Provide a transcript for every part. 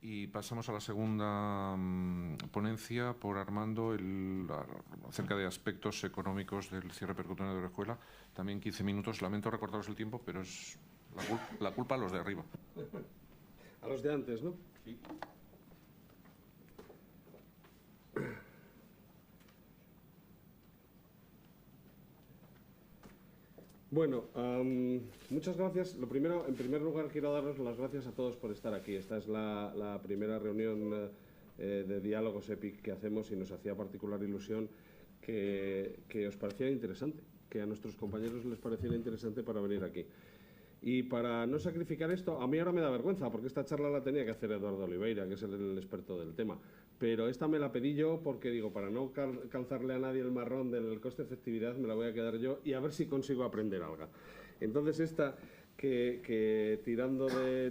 Y pasamos a la segunda ponencia por Armando acerca de aspectos económicos del cierre percutaneo de Orejuela. También 15 minutos. Lamento recortaros el tiempo, pero es la culpa a los de arriba. A los de antes, ¿no? Sí. Bueno, muchas gracias. Lo primero, en primer lugar, quiero daros las gracias a todos por estar aquí. Esta es la primera reunión de diálogos EPIC que hacemos y nos hacía particular ilusión que os pareciera interesante, que a nuestros compañeros les pareciera interesante para venir aquí. Y para no sacrificar esto, a mí ahora me da vergüenza, porque esta charla la tenía que hacer Eduardo Oliveira, que es el experto del tema. Pero esta me la pedí yo porque, digo, para no calzarle a nadie el marrón del coste-efectividad, me la voy a quedar yo y a ver si consigo aprender algo. Entonces esta, que tirando de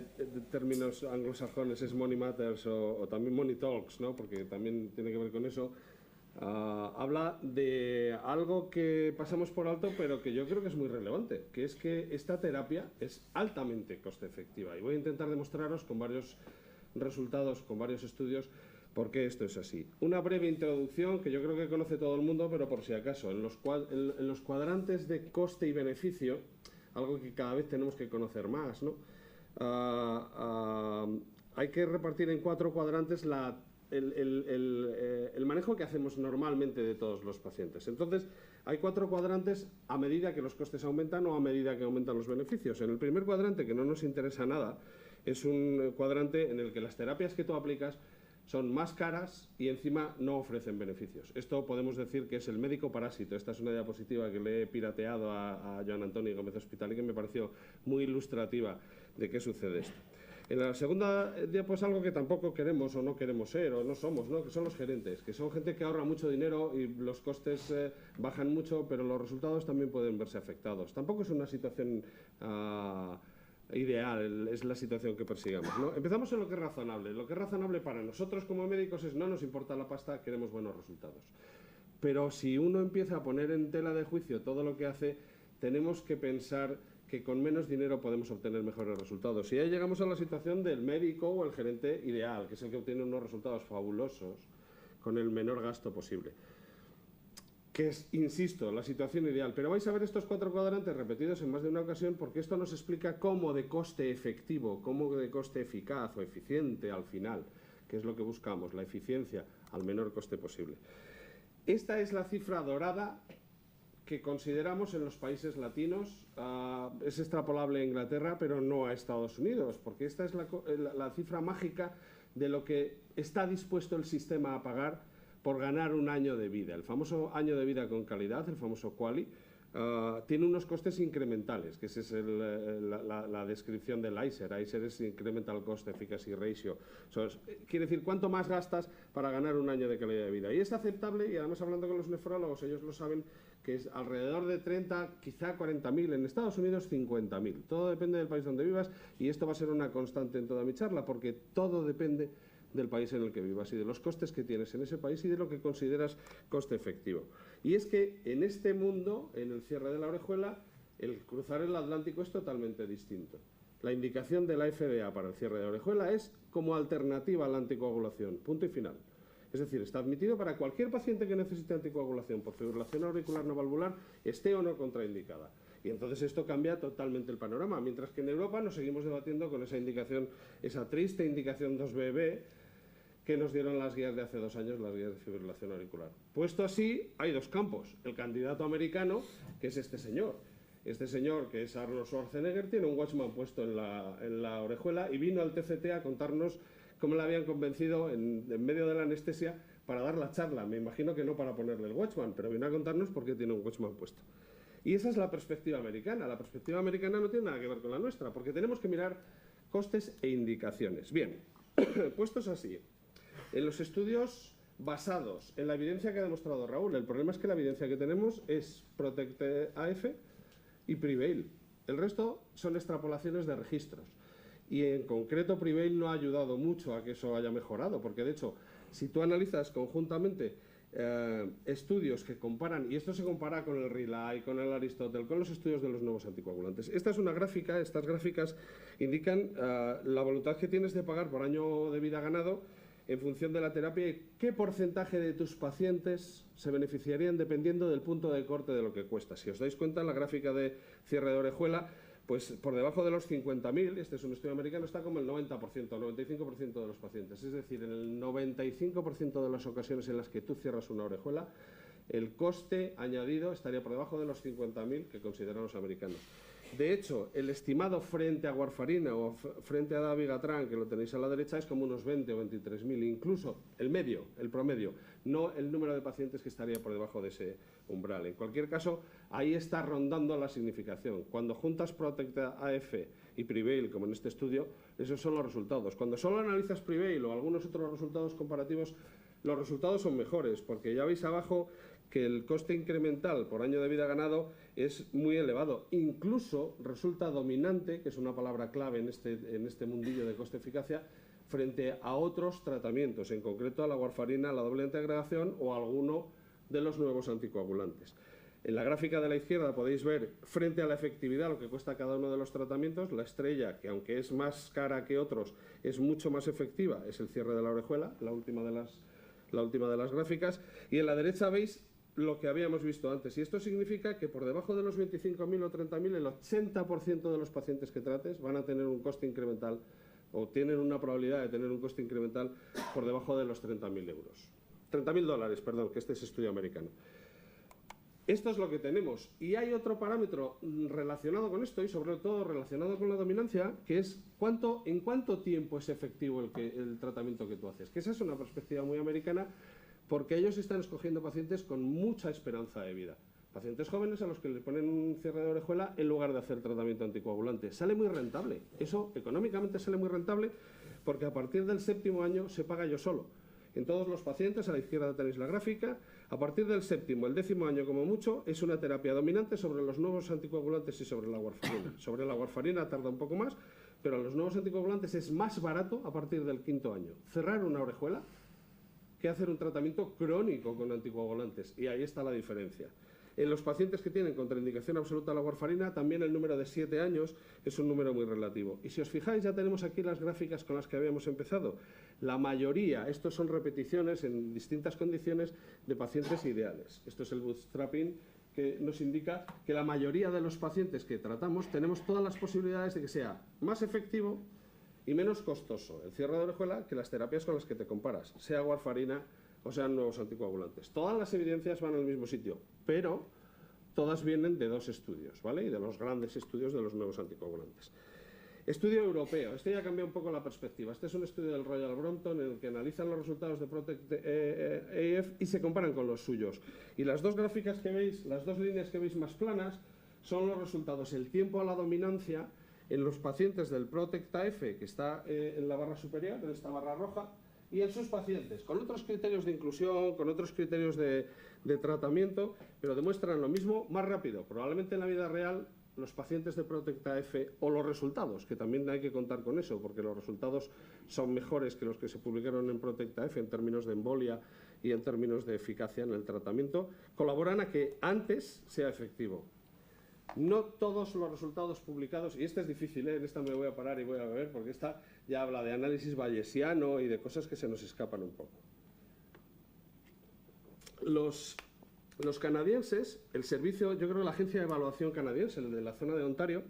términos anglosajones es Money Matters o también Money Talks, ¿no? Porque también tiene que ver con eso, habla de algo que pasamos por alto, pero que yo creo que es muy relevante, que es que esta terapia es altamente coste efectiva. Y voy a intentar demostraros con varios resultados, con varios estudios, por qué esto es así. Una breve introducción que yo creo que conoce todo el mundo, pero por si acaso, en los cuadrantes de coste y beneficio, algo que cada vez tenemos que conocer más, ¿no? Hay que repartir en 4 cuadrantes el manejo que hacemos normalmente de todos los pacientes. Entonces, hay 4 cuadrantes a medida que los costes aumentan o a medida que aumentan los beneficios. En el primer cuadrante, que no nos interesa nada, es un cuadrante en el que las terapias que tú aplicas son más caras y encima no ofrecen beneficios. Esto podemos decir que es el médico parásito. Esta es una diapositiva que le he pirateado a Joan Antonio Gómez Hospital y que me pareció muy ilustrativa de qué sucede esto. En la segunda diapo es algo que tampoco queremos o no queremos ser o no somos, ¿no? Que son los gerentes, que son gente que ahorra mucho dinero y los costes bajan mucho, pero los resultados también pueden verse afectados. Tampoco es una situación ideal, es la situación que persigamos, ¿no? Empezamos en lo que es razonable. Lo que es razonable para nosotros como médicos es no nos importa la pasta, queremos buenos resultados. Pero si uno empieza a poner en tela de juicio todo lo que hace, tenemos que pensar que con menos dinero podemos obtener mejores resultados. Y ahí llegamos a la situación del médico o el gerente ideal, que es el que obtiene unos resultados fabulosos con el menor gasto posible. Que es, insisto, la situación ideal. Pero vais a ver estos 4 cuadrantes repetidos en más de una ocasión porque esto nos explica cómo de coste efectivo, cómo de coste eficaz o eficiente al final, que es lo que buscamos, la eficiencia al menor coste posible. Esta es la cifra dorada que consideramos en los países latinos. Es extrapolable a Inglaterra, pero no a Estados Unidos, porque esta es la cifra mágica de lo que está dispuesto el sistema a pagar por ganar un año de vida. El famoso año de vida con calidad, el famoso QALY, tiene unos costes incrementales, que esa es la descripción del ICER. ICER es Incremental Cost Efficacy Ratio. Quiere decir, cuánto más gastas para ganar un año de calidad de vida. Y es aceptable, y además hablando con los nefrólogos, ellos lo saben, que es alrededor de 30, quizá 40.000, en Estados Unidos 50.000. Todo depende del país donde vivas, y esto va a ser una constante en toda mi charla, porque todo depende del país en el que vivas y de los costes que tienes en ese país y de lo que consideras coste efectivo. Y es que en este mundo, en el cierre de la orejuela, el cruzar el Atlántico es totalmente distinto. La indicación de la FDA para el cierre de orejuela es como alternativa a la anticoagulación, punto y final. Es decir, está admitido para cualquier paciente que necesite anticoagulación por fibrilación auricular no valvular, esté o no contraindicada. Y entonces esto cambia totalmente el panorama, mientras que en Europa nos seguimos debatiendo con esa indicación, esa triste indicación 2BB, que nos dieron las guías de hace 2 años, las guías de fibrilación auricular. Puesto así, hay 2 campos. El candidato americano, que es este señor. Este señor, que es Arnold Schwarzenegger, tiene un Watchman puesto en la orejuela y vino al TCT a contarnos cómo le habían convencido en medio de la anestesia para dar la charla. Me imagino que no para ponerle el Watchman, pero vino a contarnos por qué tiene un Watchman puesto. Y esa es la perspectiva americana. La perspectiva americana no tiene nada que ver con la nuestra, porque tenemos que mirar costes e indicaciones. Bien, puestos así, en los estudios basados en la evidencia que ha demostrado Raúl, el problema es que la evidencia que tenemos es PROTECT-AF y PREVAIL. El resto son extrapolaciones de registros. Y en concreto PREVAIL no ha ayudado mucho a que eso haya mejorado, porque de hecho, si tú analizas conjuntamente estudios que comparan, y esto se compara con el Relay, con el Aristóteles, con los estudios de los nuevos anticoagulantes. Esta es una gráfica, estas gráficas indican la voluntad que tienes de pagar por año de vida ganado en función de la terapia y qué porcentaje de tus pacientes se beneficiarían dependiendo del punto de corte de lo que cuesta. Si os dais cuenta, la gráfica de cierre de orejuela, pues por debajo de los 50.000, este es un estudio americano, está como el 90%, el 95% de los pacientes. Es decir, en el 95% de las ocasiones en las que tú cierras una orejuela, el coste añadido estaría por debajo de los 50.000 que consideran los americanos. De hecho, el estimado frente a warfarina o frente a dabigatran, que lo tenéis a la derecha, es como unos 20 o 23.000, incluso el medio, el promedio, no el número de pacientes que estaría por debajo de ese umbral. En cualquier caso, ahí está rondando la significación. Cuando juntas Protect AF y Prevail, como en este estudio, esos son los resultados. Cuando solo analizas Prevail o algunos otros resultados comparativos, los resultados son mejores, porque ya veis abajo que el coste incremental por año de vida ganado es muy elevado. Incluso resulta dominante, que es una palabra clave en este mundillo de coste-eficacia, frente a otros tratamientos, en concreto a la warfarina, a la doble antiagregación o a alguno de los nuevos anticoagulantes. En la gráfica de la izquierda podéis ver, frente a la efectividad, lo que cuesta cada uno de los tratamientos. La estrella, que aunque es más cara que otros, es mucho más efectiva, es el cierre de la orejuela, la última de las gráficas. Y en la derecha veis lo que habíamos visto antes. Y esto significa que por debajo de los 25.000 o 30.000, el 80% de los pacientes que trates van a tener un coste incremental o tienen una probabilidad de tener un coste incremental por debajo de los 30.000 euros. 30.000 dólares, perdón, que este es estudio americano. Esto es lo que tenemos. Y hay otro parámetro relacionado con esto y sobre todo relacionado con la dominancia, que es en cuánto tiempo es efectivo el tratamiento que tú haces. Que esa es una perspectiva muy americana, porque ellos están escogiendo pacientes con mucha esperanza de vida. Pacientes jóvenes a los que les ponen un cierre de orejuela en lugar de hacer tratamiento anticoagulante. Sale muy rentable. Eso económicamente sale muy rentable porque a partir del 7º año se paga yo solo. En todos los pacientes, a la izquierda tenéis la gráfica, a partir del 7º, el 10º año como mucho, es una terapia dominante sobre los nuevos anticoagulantes y sobre la warfarina. Sobre la warfarina tarda un poco más, pero a los nuevos anticoagulantes es más barato a partir del 5º año. Cerrar una orejuela que hacer un tratamiento crónico con anticoagulantes, y ahí está la diferencia. En los pacientes que tienen contraindicación absoluta a la warfarina, también el número de 7 años es un número muy relativo. Y si os fijáis, ya tenemos aquí las gráficas con las que habíamos empezado. La mayoría, estos son repeticiones en distintas condiciones de pacientes ideales. Esto es el bootstrapping, que nos indica que la mayoría de los pacientes que tratamos tenemos todas las posibilidades de que sea más efectivo y menos costoso el cierre de orejuela que las terapias con las que te comparas, sea warfarina o sean nuevos anticoagulantes. Todas las evidencias van al mismo sitio, pero todas vienen de 2 estudios, ¿vale? Y de los grandes estudios de los nuevos anticoagulantes. Estudio europeo. Este ya cambia un poco la perspectiva. Este es un estudio del Royal Brompton en el que analizan los resultados de Protect AF y se comparan con los suyos. Y las 2 gráficas que veis, las 2 líneas que veis más planas, son los resultados, el tiempo a la dominancia en los pacientes del Protect AF, que está en la barra superior, en esta barra roja, y en sus pacientes, con otros criterios de inclusión, con otros criterios de tratamiento, pero demuestran lo mismo más rápido. Probablemente en la vida real los pacientes de Protect AF o los resultados, que también hay que contar con eso, porque los resultados son mejores que los que se publicaron en Protect AF en términos de embolia y en términos de eficacia en el tratamiento, colaboran a que antes sea efectivo. No todos los resultados publicados, y este es difícil, en esta me voy a parar y voy a ver, porque esta ya habla de análisis bayesiano y de cosas que se nos escapan un poco. Los canadienses, el servicio, yo creo que la agencia de evaluación canadiense, el de la zona de Ontario,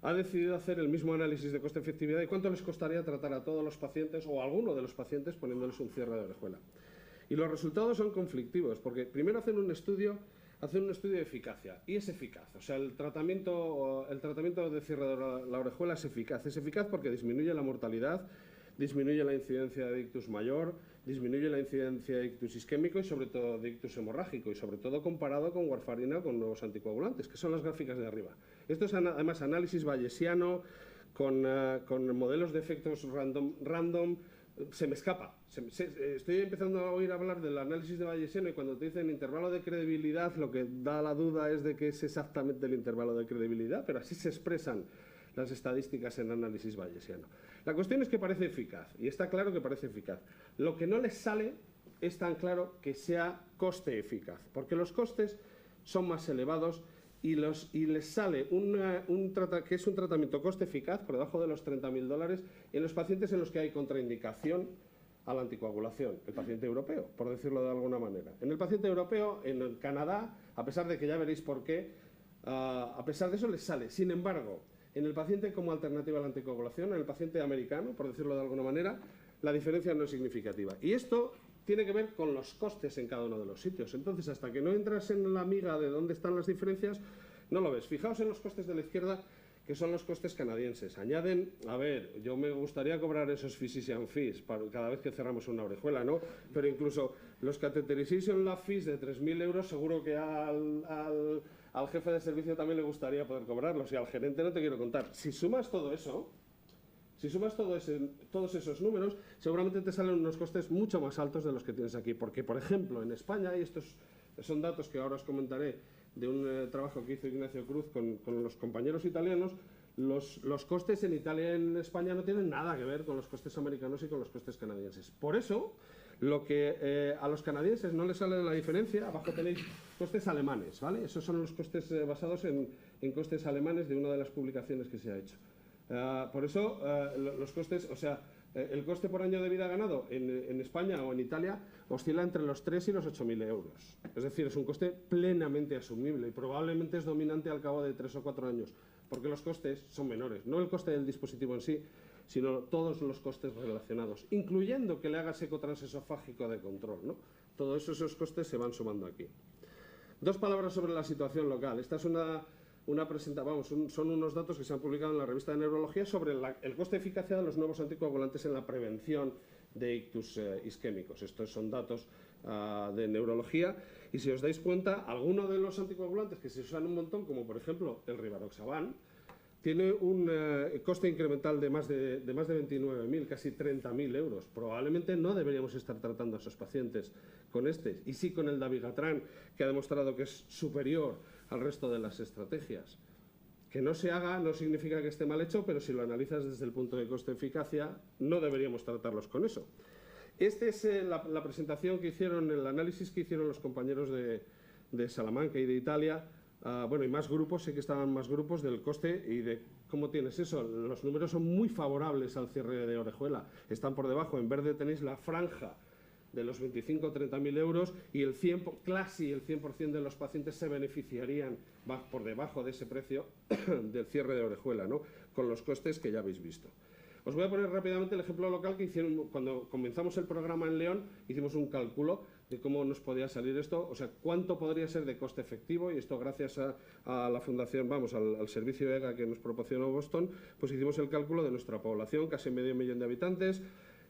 ha decidido hacer el mismo análisis de coste-efectividad y cuánto les costaría tratar a todos los pacientes o a alguno de los pacientes poniéndoles un cierre de orejuela. Y los resultados son conflictivos, porque primero hacen un estudio de eficacia, y es eficaz. O sea, el tratamiento de cierre de la orejuela es eficaz. Es eficaz porque disminuye la mortalidad, disminuye la incidencia de ictus mayor, disminuye la incidencia de ictus isquémico y sobre todo de ictus hemorrágico, y sobre todo comparado con warfarina o con nuevos anticoagulantes, que son las gráficas de arriba. Esto es además análisis bayesiano con modelos de efectos random. Se me escapa. Estoy empezando a oír hablar del análisis de bayesiano y cuando te dicen intervalo de credibilidad, lo que da la duda es de qué es exactamente el intervalo de credibilidad, pero así se expresan las estadísticas en análisis bayesiano. La cuestión es que parece eficaz, y está claro que parece eficaz. Lo que no les sale es tan claro que sea coste eficaz, porque los costes son más elevados y les sale que es un tratamiento coste eficaz por debajo de los $30.000 en los pacientes en los que hay contraindicación a la anticoagulación, el paciente europeo, por decirlo de alguna manera. En el paciente europeo, en el Canadá, a pesar de que ya veréis por qué, a pesar de eso les sale. Sin embargo, en el paciente como alternativa a la anticoagulación, en el paciente americano, por decirlo de alguna manera, la diferencia no es significativa. Y esto tiene que ver con los costes en cada uno de los sitios. Entonces, hasta que no entras en la miga de dónde están las diferencias, no lo ves. Fijaos en los costes de la izquierda, que son los costes canadienses. Añaden, a ver, yo me gustaría cobrar esos physician fees cada vez que cerramos una orejuela, ¿no? Pero incluso los catheterization lab fees de 3.000 euros, seguro que al jefe de servicio también le gustaría poder cobrarlos, y al gerente no te quiero contar. Si sumas todo eso, todos esos números, seguramente te salen unos costes mucho más altos de los que tienes aquí. Porque, por ejemplo, en España, y estos son datos que ahora os comentaré de un trabajo que hizo Ignacio Cruz con los compañeros italianos, los costes en Italia y en España no tienen nada que ver con los costes americanos y con los costes canadienses. Por eso, lo que a los canadienses no les sale de la diferencia, abajo tenéis costes alemanes, ¿vale? Esos son los costes basados en costes alemanes de una de las publicaciones que se ha hecho. Por eso, los costes, o sea, el coste por año de vida ganado en España o en Italia oscila entre los 3 y los 8.000 euros. Es decir, es un coste plenamente asumible y probablemente es dominante al cabo de 3 o 4 años, porque los costes son menores. No el coste del dispositivo en sí, sino todos los costes relacionados, incluyendo que le hagas eco transesofágico de control, ¿no? Todos esos costes se van sumando aquí. Dos palabras sobre la situación local. Esta es son unos datos que se han publicado en la revista de Neurología sobre el coste de eficacia de los nuevos anticoagulantes en la prevención de ictus isquémicos. Estos son datos de neurología, y si os dais cuenta, algunos de los anticoagulantes que se usan un montón, como por ejemplo el Rivaroxaban, tiene un coste incremental de más de 29.000, casi 30.000 euros. Probablemente no deberíamos estar tratando a esos pacientes con este, y sí con el Dabigatran, que ha demostrado que es superior al resto de las estrategias. Que no se haga no significa que esté mal hecho, pero si lo analizas desde el punto de coste-eficacia, no deberíamos tratarlos con eso. Esta es la presentación que hicieron, el análisis que hicieron los compañeros de Salamanca y de Italia. Bueno, y más grupos, sé que estaban más grupos del coste y de cómo tienes eso. Los números son muy favorables al cierre de orejuela. Están por debajo, en verde tenéis la franja de los 25 o 30.000 euros, y casi el 100% de los pacientes se beneficiarían por debajo de ese precio del cierre de orejuela, ¿no? Con los costes que ya habéis visto. Os voy a poner rápidamente el ejemplo local que hicieron cuando comenzamos el programa en León. Hicimos un cálculo de cómo nos podía salir esto, o sea, cuánto podría ser de coste efectivo, y esto gracias a la fundación, al servicio EGA que nos proporcionó Boston, pues hicimos el cálculo de nuestra población, casi medio millón de habitantes,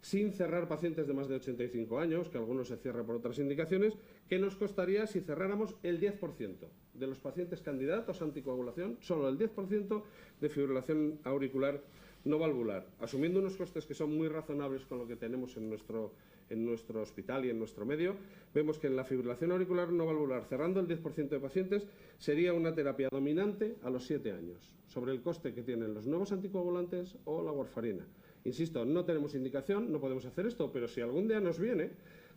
sin cerrar pacientes de más de 85 años, que algunos se cierran por otras indicaciones. ¿Qué nos costaría si cerráramos el 10% de los pacientes candidatos a anticoagulación, solo el 10% de fibrilación auricular no valvular, asumiendo unos costes que son muy razonables con lo que tenemos en nuestro hospital y en nuestro medio? Vemos que en la fibrilación auricular no valvular, cerrando el 10% de pacientes, sería una terapia dominante a los 7 años, sobre el coste que tienen los nuevos anticoagulantes o la warfarina. Insisto, no tenemos indicación, no podemos hacer esto, pero si algún día nos viene,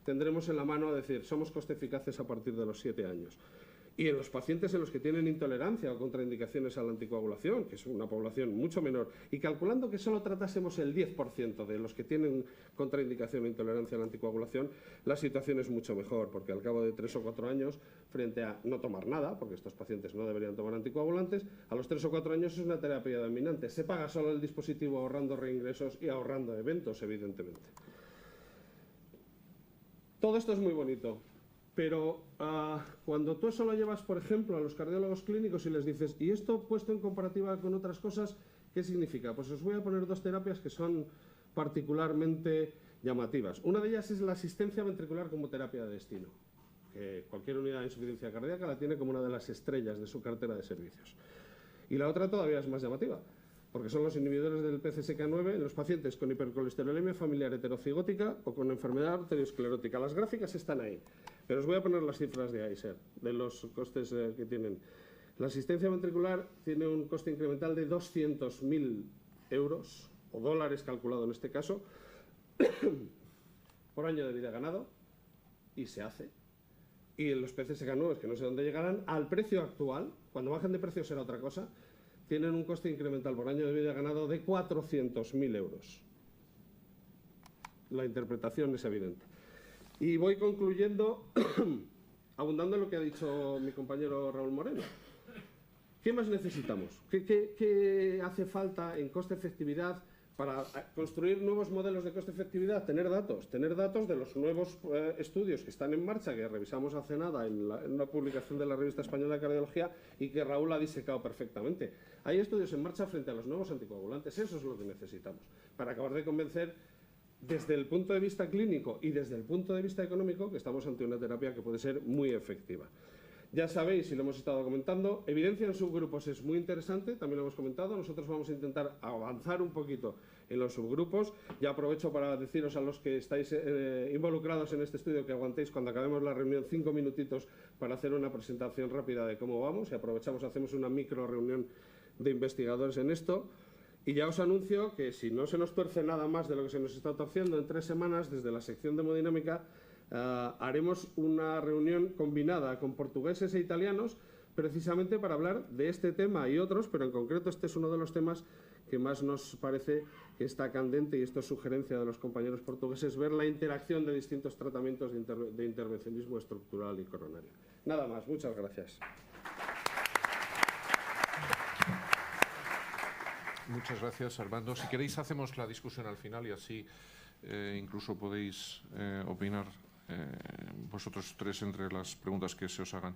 tendremos en la mano a decir, somos coste eficaces a partir de los 7 años. Y en los pacientes en los que tienen intolerancia o contraindicaciones a la anticoagulación, que es una población mucho menor, y calculando que solo tratásemos el 10% de los que tienen contraindicación o intolerancia a la anticoagulación, la situación es mucho mejor, porque al cabo de 3 o 4 años, frente a no tomar nada, porque estos pacientes no deberían tomar anticoagulantes, a los 3 o 4 años es una terapia dominante. Se paga solo el dispositivo ahorrando reingresos y ahorrando eventos, evidentemente. Todo esto es muy bonito. Pero cuando tú eso lo llevas, por ejemplo, a los cardiólogos clínicos y les dices, ¿y esto puesto en comparativa con otras cosas, qué significa? Pues os voy a poner 2 terapias que son particularmente llamativas. Una de ellas es la asistencia ventricular como terapia de destino, que cualquier unidad de insuficiencia cardíaca la tiene como una de las estrellas de su cartera de servicios. Y la otra todavía es más llamativa, porque son los inhibidores del PCSK9 en los pacientes con hipercolesterolemia familiar heterocigótica o con enfermedad arteriosclerótica. Las gráficas están ahí, pero os voy a poner las cifras de ICER, de los costes que tienen. La asistencia ventricular tiene un coste incremental de 200.000 euros, o dólares calculado en este caso, por año de vida ganado, y se hace. Y los PCSK nuevos, que no sé dónde llegarán, al precio actual, cuando bajen de precio será otra cosa, tienen un coste incremental por año de vida ganado de 400.000 euros. La interpretación es evidente. Y voy concluyendo, abundando en lo que ha dicho mi compañero Raúl Moreno. ¿Qué más necesitamos? ¿Qué hace falta en coste-efectividad para construir nuevos modelos de coste-efectividad? Tener datos de los nuevos estudios que están en marcha, que revisamos hace nada en una publicación de la Revista Española de Cardiología y que Raúl ha disecado perfectamente. Hay estudios en marcha frente a los nuevos anticoagulantes. Eso es lo que necesitamos para acabar de convencer desde el punto de vista clínico y desde el punto de vista económico que estamos ante una terapia que puede ser muy efectiva. Ya sabéis, y lo hemos estado comentando, evidencia en subgrupos es muy interesante, también lo hemos comentado. Nosotros vamos a intentar avanzar un poquito en los subgrupos. Ya aprovecho para deciros a los que estáis involucrados en este estudio que aguantéis cuando acabemos la reunión 5 minutitos para hacer una presentación rápida de cómo vamos, y aprovechamos, hacemos una micro reunión de investigadores en esto. Y ya os anuncio que si no se nos tuerce nada más de lo que se nos está torciendo, en 3 semanas, desde la sección de hemodinámica, haremos una reunión combinada con portugueses e italianos precisamente para hablar de este tema y otros, pero en concreto este es uno de los temas que más nos parece que está candente, y esto es sugerencia de los compañeros portugueses, ver la interacción de distintos tratamientos de intervencionismo estructural y coronario. Nada más, muchas gracias. Muchas gracias, Armando. Si queréis hacemos la discusión al final y así incluso podéis opinar vosotros tres entre las preguntas que se os hagan.